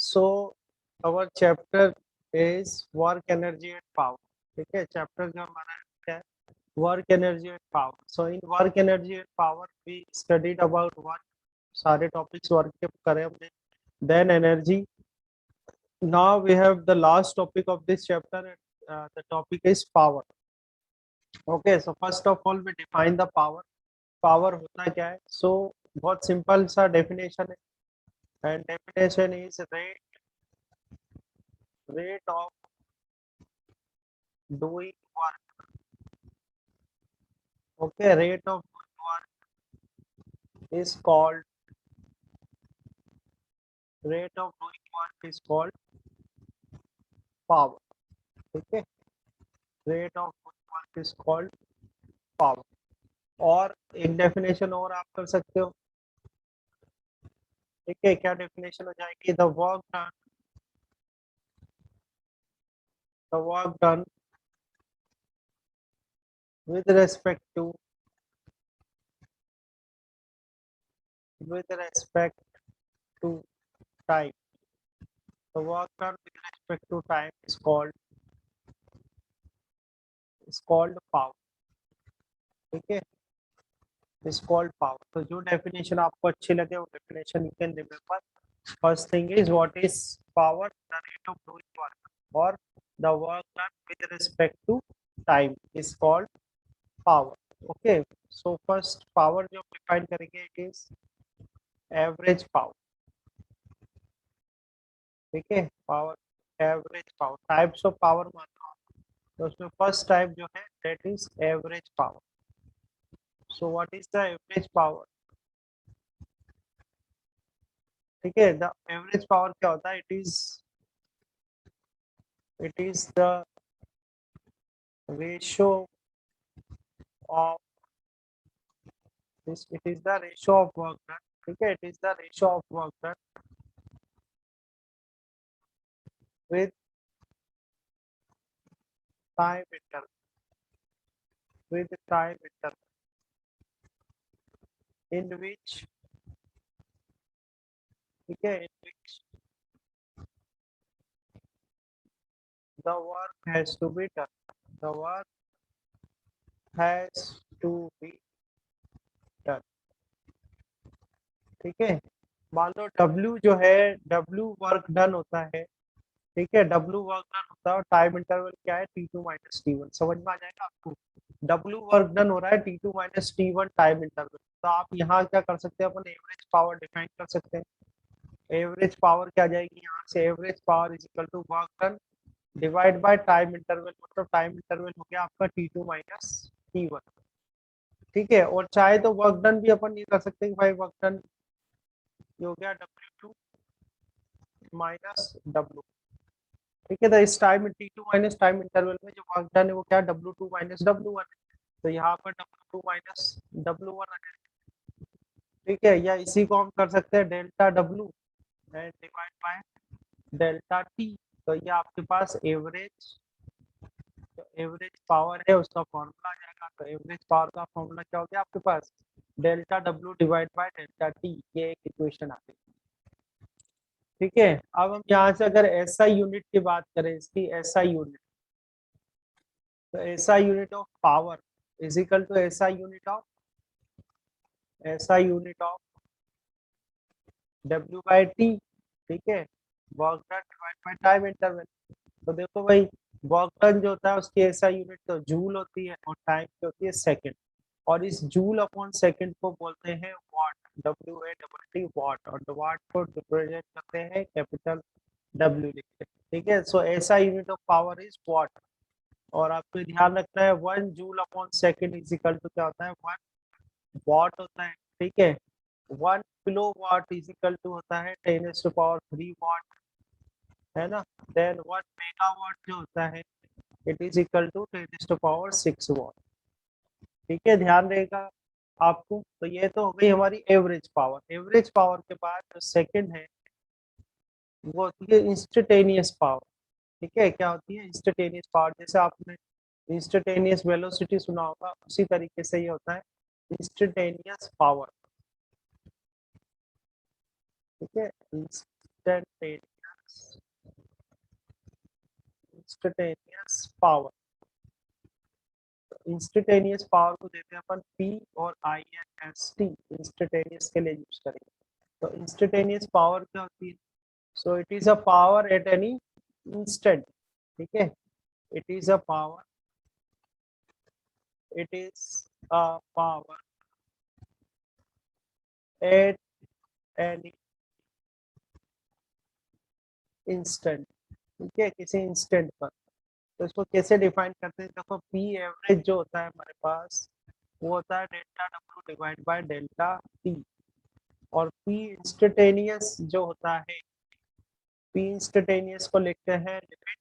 So our chapter is work energy and power. ठीक है, chapter जो हमारा है work energy and power. So in work energy and power we studied about work, सारे topics work के करे हमने। Then energy, now we have the last topic of this chapter, and the topic is power. Okay, so first of all we define the power. Power होता क्या है? So बहुत simple सा definition है, and definition is rate of doing work. Okay, rate of doing work is called power. ठीक है, rate of doing work is called power. और एक डेफिनेशन और आप कर सकते हो। ठीक है, क्या डेफिनेशन हो जाएगी? the work done with respect to time. The work done with respect to time is called power. ठीक है, is called power. तो जो डेफिनेशन आपको अच्छी लगे वो definition you can remember. First thing is what is power? The rate of doing work, और the work done with respect to time is called power. Okay, so first power जो define करेंगे it is average power. ठीक है, power, average power, types of power मानना हो तो उसमें first type जो है that is average power. So what is the average power? ठीक है, द एवरेज पावर क्या होता है? It is the ratio of this, it is the ratio of work done. ठीक है, it is the ratio of work done with time interval, in which, ठीक है, in which the work has to be done, the work has to be done. ठीक है, मान लो W जो है, W work done होता है। ठीक है, W वर्क डन होता है और टाइम इंटरवल क्या है? T2 minus T1। समझ में आ जाएगा आपको? W वर्क डन हो रहा है, T2 minus T1 time interval. तो आप यहाँ क्या कर सकते हैं? अपन एवरेज पावर डिफाइन कर सकते हैं। एवरेज पावर क्या जाएगी यहाँ से? Average power is equal to work done divide by time interval, मतलब टाइम इंटरवल हो गया आपका T2 माइनस T1। ठीक है, और चाहे तो वर्क डन भी अपन ये कर सकते हैं कि भाई वर्क डन हो गया W2 माइनस W। ठीक है, तो इस time T2 minus time interval में जो वर्क डन है वो क्या? W2 minus W1। तो यहाँ पर W2 माइनस W1 आ जाएगा। ठीक है, या इसी को हम कर सकते हैं delta W and divide by delta T। तो ये आपके पास एवरेज, जो एवरेज पावर है उसका फॉर्मूला आ जाएगा। तो एवरेज पावर का फॉर्मूला क्या हो गया आपके पास? Delta W divide by delta T। ये एक इक्वेशन आ गई। ठीक है, अब हम यहाँ से अगर SI यूनिट की बात करें, इसकी SI यूनिट, तो SI unit of power is equal to SI unit of W by T। ठीक है, work done divide by time interval. तो देखो भाई, वर्क डन जो होता है उसकी SI यूनिट तो जूल होती है और टाइम की होती है सेकंड, और इस जूल अपॉन सेकंड को बोलते हैं वाट, WA वाट, और वाट को रिप्रेजेंट करते हैं कैपिटल W लिखते हैं। ठीक है, so SI unit of power is watt, और आपको ध्यान रखना है 1 joule upon second is equal to क्या होता है? 1 वाट होता है। ठीक है, 1 kilo watt is equal to होता है 10⁻³ वाट, है ना। देन 1 मेगावाट जो होता है इट इज इक्वल टू 10⁻6 वाट। ठीक है, ध्यान रहेगा आपको। तो ये तो हो गई हमारी एवरेज पावर। एवरेज पावर के बाद जो सेकंड है वो होती है इंस्टेंटेनियस पावर। ठीक है, क्या होती है? Instantaneous power. जैसे आपने इंस्टेंटेनियस वेलोसिटी सुना होगा, उसी तरीके से ये होता है इंस्टेंटेनियस पावर। ठीक है, instantaneous instantaneous power, instantaneous power को देते हैं अपन P और INST, इंस्टेंटेनियस के लिए यूज करेंगे। तो इंस्टेंटेनियस पावर क्या होती है? So it is a power at any instant, ठीक है, it is a power, it is a power at any instant, ठीक है, किसी इंस्टेंट पर। तो इसको कैसे डिफाइन करते हैं? देखो पी एवरेज जो होता है हमारे पास वो होता है delta W divide by delta T, और पी इंस्टेंटेनियस जो होता है, पी इंस्टेंटेनियस को लिखते हैं limit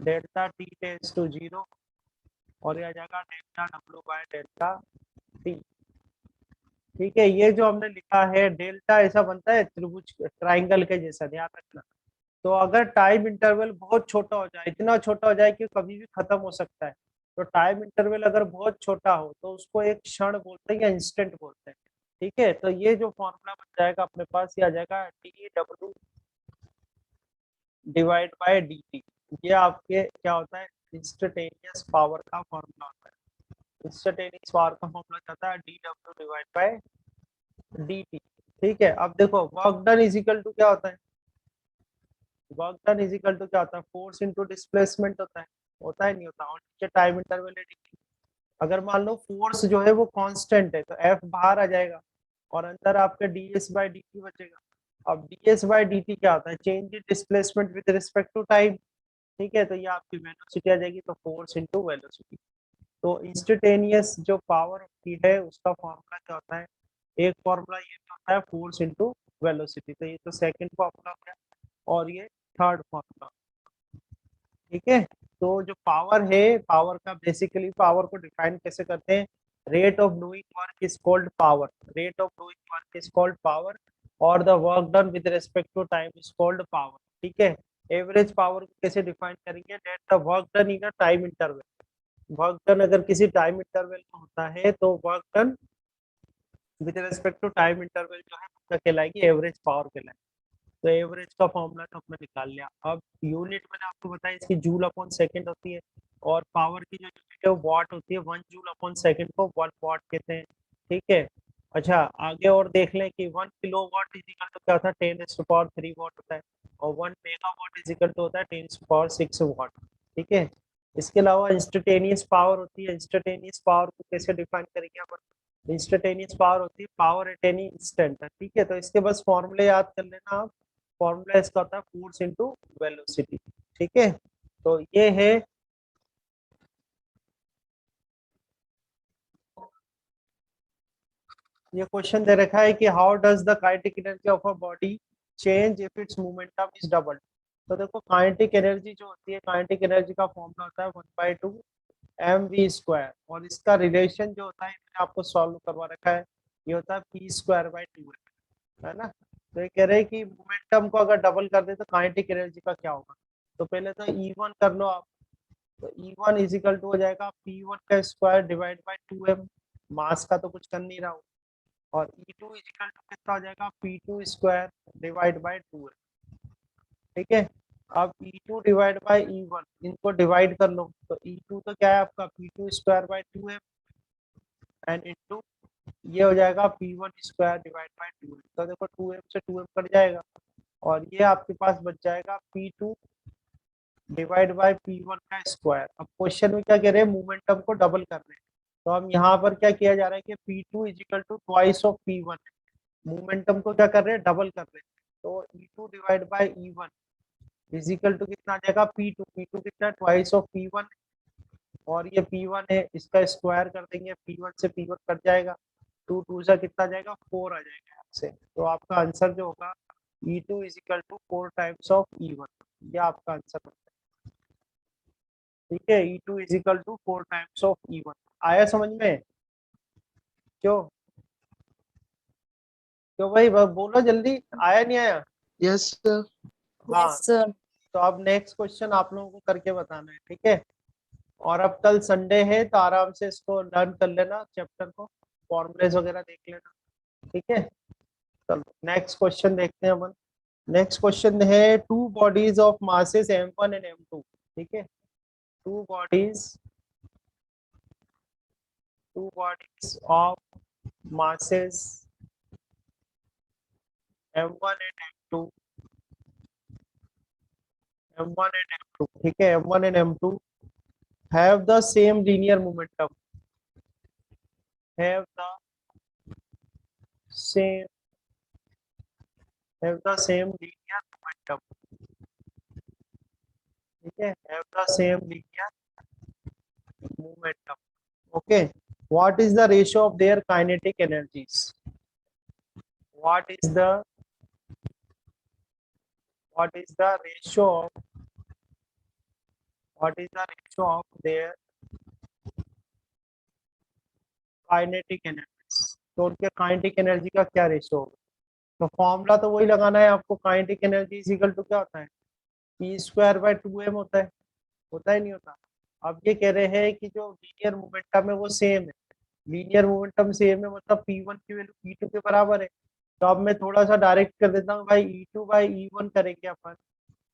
delta T tends to 0, और यह आ जाएगा delta W by delta T, ठीक है। ये जो हमने लिखा है डेल्टा ऐसा बनता है त्रिभुज ट्राइंगल के जैसा, ध्यान रखना। तो अगर टाइम इंटरवल बहुत छोटा हो जाए, इतना छोटा हो जाए कि कभी भी खत्म हो सकता है, तो टाइम इंटरवल अगर बहुत छोटा हो तो उसको एक क्षण बोलते हैं या इंस्टेंट बोलते हैं, ठीक है। तो ये जो फॉर्मूला बन जाएगा अपने पास, ये आ जाएगा D W divide by D T, ये आपके क्या होता है? इंस्टेंटेनियस पावर का फॉर्मूला होता है। इंस्टेंटेनियस पावर का फॉर्मूला जाता है D W divide by D T, ठीक है। अब देखो work done is equal to क्या होता है? Work done is equal to क्या होता है? फोर्स इनटू डिस्प्लेसमेंट होता है, होता है नहीं होता? और नीचे टाइम इंटरवल है dt। अगर मान लो फोर्स जो है वो कांस्टेंट है तो F बाहर आ जाएगा और अंदर आपके ds बाय dt बचेगा। अब ds बाय dt क्या होता है? Change in displacement with respect to time, ठीक है। तो ये आपकी वेलोसिटी आ जाएगी, तो फोर्स इनटू वेलोसिटी। तो इंस्टेंटेनियस जो पावर होती है उसका फॉर्मूला क्या होता है? एक फॉर्मूला ये होता है फोर्स इनटू वेलोसिटी, तो ये तो सेकंड फॉर्मूला हो गया, और ये थर्ड फॉर्मूला, ठीक है। तो जो पावर है, पावर का बेसिकली पावर को डिफाइन कैसे करते हैं? Rate of doing work is called power, rate of doing work is called power, और the work done with respect to time is called power, ठीक है। एवरेज पावर को कैसे डिफाइन करेंगे? That the work done in a time interval, work done अगर किसी time interval में होता है तो work done with respect to time interval जो है उसका कहलाएगी एवरेज पावर कहलाएगी। तो एवरेज का फॉर्मूला तो हमने निकाल लिया। अब यूनिट मैंने आपको बताया इसकी जूल अपॉन सेकंड होती है, और पावर की जो यूनिट है वो वाट होती है, 1 जूल अपॉन सेकंड को 1 वाट कहते हैं, ठीक है। अच्छा आगे और देख लें कि 1 किलोवाट इज इक्वल टू क्या होता है? 10⁻³ वाट होता है, और 1 मेगावाट इज इक्वल टू होता है 10⁻6 वाट, ठीक है। इसके अलावा इंस्टेंटेनियस पावर होती है, इंस्टेंटेनियस पावर को कैसे डिफाइन करेंगे अपन? इंस्टेंटेनियस पावर होती है पावर एट एनी इंस्टेंट, ठीक है। तो इसके बस फॉर्मूले याद कर लेना आप, फॉर्मूला इसका होता है फोर्स इनटू वेलोसिटी, ठीक है। तो ये है, ये क्वेश्चन दे रखा है कि how does the kinetic energy of a body change if it's momentum is doubled. तो देखो काइनेटिक एनर्जी जो होती है, काइनेटिक एनर्जी का फॉर्मूला होता है 1/2 mv², और इसका रिलेशन जो होता है मैंने आपको सॉल्व करवा रखा है, ये होता है p²/2, है ना। तो ये कह रहे हैं कि मोमेंटम को अगर डबल कर दे तो काइनेटिक एनर्जी का क्या होगा? तो पहले तो E1 कर लो आप, तो E1 इज इक्वल टू हो जाएगा P1 का स्क्वायर डिवाइड बाय 2m, मास का तो कुछ कर नहीं रहा हूँ, और E2 इज इक्वल टू कितना हो जाएगा? P2 square divide bye 2m, ठीक है। अब E2 डिवाइड बाय E1 इनको डिवाइड कर लो, तो E2 तो क्या है आपका? P2 square by 2m, and into ये हो जाएगा P1 square divide bye 2m। तो देखो 2m से 2m कट जाएगा, और ये आपके पास बच जाएगा P2 डिवाइड बाय P1 का स्क्वायर। अब क्वेश्चन में क्या कह रहे हैं? मोमेंटम को डबल कर रहे हैं, तो हम यहाँ पर क्या किया जा रहा है कि P2 is equal to twice of P1, momentum को क्या कर रहे हैं? डबल कर रहे हैं। तो E2 divide by E1 is equal to कितना आ जाएगा? P2, P2 कितना? ट्वाइस ऑफ P1, और ये P1 है, इसका स्क्वायर कर देंगे, P1 से P1 कट जाएगा, 2 2 से कितना आ जाएगा? 4 आ जाएगा यहाँ से। तो आपका आंसर जो होगा E2 is equal to 4 times of E1, ये आपका आंसर होगा, ठीक है। E2 is equal to 4 times of E1। आया समझ में? क्यों क्यों भाई बोलो जल्दी, आया नहीं आया? Yes sir. हाँ, यस सर। तो अब नेक्स्ट क्वेश्चन आप लोगों को करके बताना है, ठीक है। और अब कल संडे है तो आराम से इसको लर्न कर लेना, चैप्टर को फॉर्मूलेस वगैरह देख लेना, ठीक है। चलो नेक्स्ट क्वेश्चन देखते हैं अपन। नेक्स्ट क्वेश्चन है two bodies of masses m1 and m2, ठीक है, two bodies of masses m1 and m2, m1 and m2, ठीक है, m1 and m2 have the same linear momentum, have the same linear momentum, ठीक है, have the same linear momentum. Okay, what is the ratio of their kinetic energies? What is the ratio of their kinetic energy? तो उनके kinetic energy का क्या ratio होगा? तो formula तो वही लगाना है आपको, kinetic energy is equal to क्या होता है, पी स्क्वायर बाय 2m होता है नहीं होता? अब ये कह रहे हैं कि जो लीनियर मोमेंटम है वो सेम है, लीनियर मोमेंटम सेम है मतलब P1 की वैल्यू P2 के बराबर है। तो अब मैं थोड़ा सा डायरेक्ट कर देता हूँ भाई, E2 बाई E1 करेंगे अपन,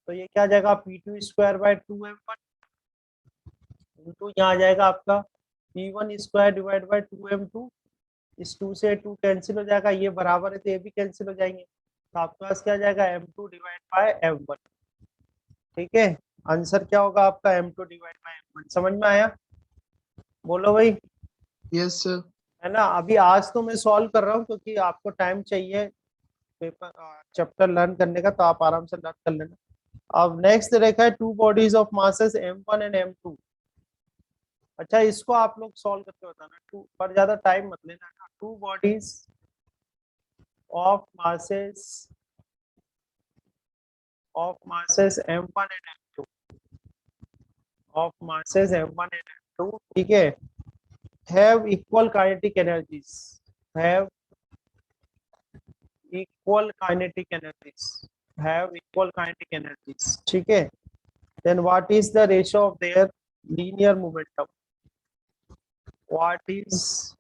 तो ये क्या आ जाएगा, P2 square by 2m1 into यहाँ आ जाएगा आपका P1 square divide bye 2m2, इस 2 से 2 कैंसिल हो जाएगा, ये बराबर है तो ये भी कैंसिल हो जाएंगे, तो आपके पास क्या आ जाएगा m2 डिवाइड बाय m1, ठीक है। आंसर क्या होगा आपका m2 डिवाइड बाय m1, समझ में आया? बोलो भाई। Yes sir. है ना, अभी आज तो मैं सॉल्व कर रहा हूँ क्योंकि आपको टाइम चाहिए पेपर चैप्टर लर्न करने का, तो आप आराम से लर्न कर लेना। अब नेक्स्ट देखा है two bodies of masses m1 and m2। अच्छा, इसको आप लोग सॉल्व करके बताना, टू पर ज्यादा टाइम मत लेना ना। Two bodies of masses m1 and m2, of masses m1 and m2, ठीक है, have equal kinetic energies, have equal kinetic energies, have equal kinetic energies, ठीक है। then what is the ratio of their linear momentum? What is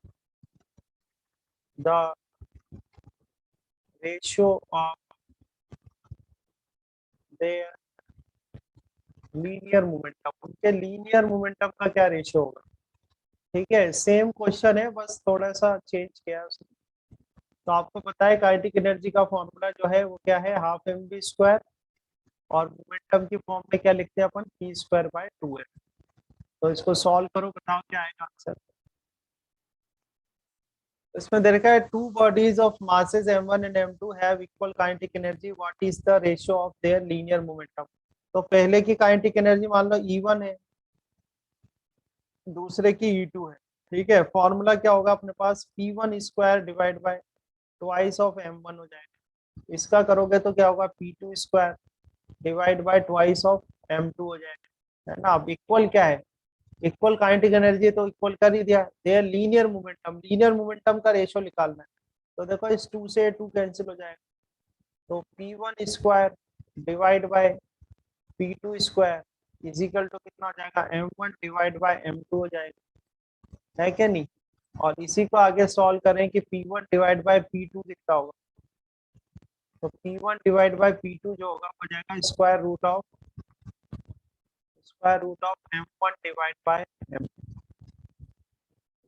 the ratio of their linear momentum? उनके linear momentum का क्या ratio होगा? ठीक है, same question है, बस थोड़ा सा चेंज किया उसने। तो आपको पता है काइनेटिक एनर्जी का फॉर्मूला जो है वो क्या है, हाफ एम बी स्क्वायर, और मोमेंटम की फॉर्म में क्या लिखते हैं अपन, पी स्क्वायर बाय 2m। तो इसको सॉल्व करो, बताओ क्या आएगा आंसर। इसमें दे रखा है two bodies of masses m1 and m2 have equal kinetic energy, what is the ratio of their linear momentum? तो पहले की काइनेटिक एनर्जी मान लो E1 है, दूसरे की E2 है, ठीक है। फॉर्मूला क्या होगा अपने पास, P1 square divide bye twice of m1 हो जाएगा, इसका करोगे तो क्या होगा, P2 square divide bye twice of m2 हो जाएगा, है ना। अब इक्वल क्या है, इक्वल काइनेटिक एनर्जी तो इक्वल कर ही दिया, देयर लीनियर मोमेंटम का रेशियो निकालना है। तो देखो इस 2 से 2 कैंसिल हो जाएगा, तो P1 square divide by P2 square is equal to कितना हो जाएगा, m1 डिवाइड बाय m2 हो जाएगा, है क्या नहीं? और इसी को आगे सॉल्व करें कि P1 डिवाइड बाय P2 कितना होगा, तो P1 डिवाइड बाय P2 जो होगा हो जाएगा square root of m1 divide by m।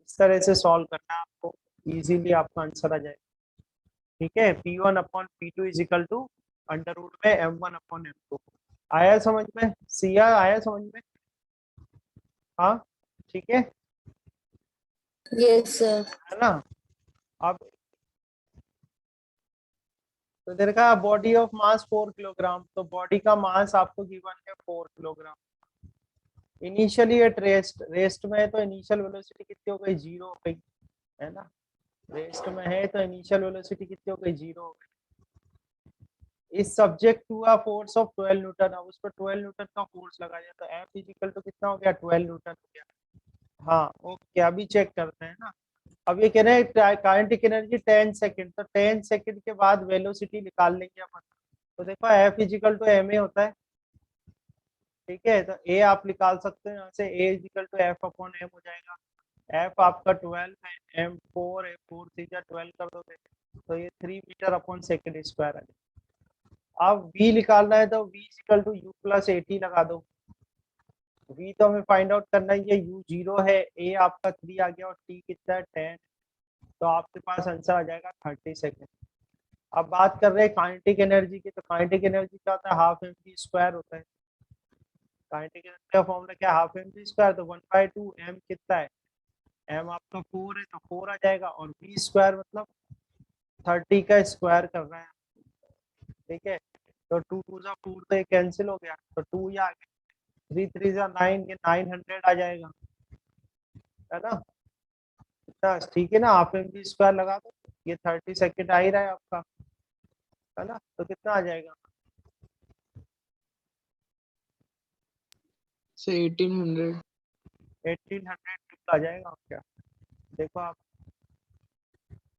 इस तरह से सॉल्व करना है आपको, इजीली आपका आंसर आ जाएगा, ठीक है। P1 upon P2 is equal to under root में m1 अपॉन m2। आया समझ में, सिया आया समझ में? हाँ, ठीक है यस सर। है ना। अब तो इधर का बॉडी ऑफ मास 4 किलोग्राम, तो बॉडी का मास आपको गिवन है 4 किलोग्राम। इनिशियली एट रेस्ट में है तो इनिशियल वेलोसिटी कितनी हो गई, 0 हो गई, है ना। रेस्ट में है तो इनिशियल वेलोसिटी कितनी हो गई, 0 हो गई। Is subject to a force of 12 newton, अब उस पर 12 न्यूटन का फोर्स लगा दिया, तो एफ इजिकल तो कितना हो गया, 12 न्यूटन हो गया। हाँ ओके, अभी चेक करते हैं ना। अब ये कह रहे हैं काइनेटिक एनर्जी 10 सेकंड, तो 10 सेकंड के बाद वेलोसिटी निकाल लेंगे अपन। तो देखो F equal to M A होता है, ठीक है, तो ए आप निकाल सकते हैं यहाँ से, a equal to F upon m हो जाएगा। एफ आपका 12 है, एम 4 है, 4 3 12 कर दोगे तो ये 3 मीटर अपॉन सेकंड स्क्वायर है। अब v निकालना है तो v equal to u plus 80 लगा दो। v तो हमें फाइंड आउट करना है, ये u 0 है, a आपका 3 आ गया और t कितना है 10, तो आपके पास आंसर आ जाएगा 30 सेकेंड। अब बात कर रहे हैं काइनेटिक एनर्जी की, तो काइनेटिक एनर्जी क्या होता है, हाफ एम जी स्क्वायर होता है। काइनेटिक एनर्जी का फॉर्मूला क्या है, हाफ एम जी स्क्वायर, तो 1/2 m कितना है, m आपका 4 है तो 4 आ जाएगा, और v स्क्वायर मतलब 30 का स्क्वायर कर रहे हैं, ठीक है। तो 2 टू जा 4 तो ये कैंसिल हो गया, तो 2 ये आ गया, 3 3 जा 9, ये 900 आ जाएगा, है ना। इतना ठीक है ना, हाफ एम जी स्क्वायर लगा दो, ये 30 सेकेंड आ ही रहा है आपका, है ना। तो कितना आ जाएगा, से 1800 1800 आ जाएगा, क्या देखो आप।